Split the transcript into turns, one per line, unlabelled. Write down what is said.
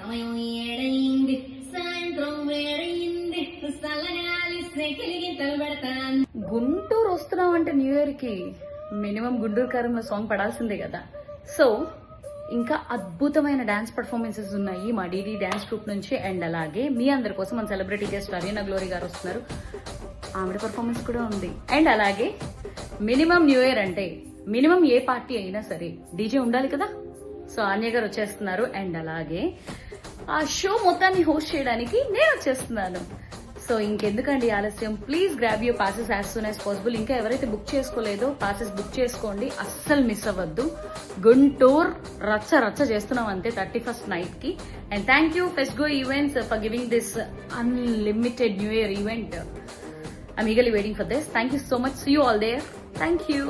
సమయం ఏడైంది, సాయంత్రం వేడైంది, సల్లగాలి సెకిలికి తలబడతాను. గుంటూరు వస్తున్నాం అంటే న్యూ ఇయర్ కి మినిమం గుంటూరు కారంలో సాంగ్ పడాల్సిందే కదా. సో ఇంకా అద్భుతమైన డాన్స్ పర్ఫార్మెన్సెస్ ఉన్నాయి మా డీడీ డాన్స్ గ్రూప్ నుంచి. అండ్ అలాగే మీ అందరి కోసం మన సెలబ్రిటీ గెస్ట్ అరీనా గ్లోరీ గారు వస్తున్నారు, ఆవిడ పర్ఫార్మెన్స్ కూడా ఉంది. అండ్ అలాగే మినిమం న్యూ ఇయర్ అంటే మినిమం ఏ పార్టీ అయినా సరే డీజే ఉండాలి కదా. సో ఆన్య గారు వచ్చేస్తున్నారు. అండ్ అలాగే ఆ షో మొత్తాన్ని హోస్ట్ చేయడానికి నేను వచ్చేస్తున్నాను. సో ఇంకెందుకండి ఆలస్యం, please grab your passes as soon as possible. ఇంకా ఎవరైతే బుక్ చేసుకోలేదో పాసెస్ బుక్ చేసుకోండి, అస్సలు మిస్ అవ్వద్దు. గుంటూరు రచ్చ రచ్చ చేస్తున్నాం అంతే 31st నైట్ కి. And thank you Festgo events for giving this unlimited new year event. I'm eagerly waiting for this. Thank you so much. See you all there. Thank you.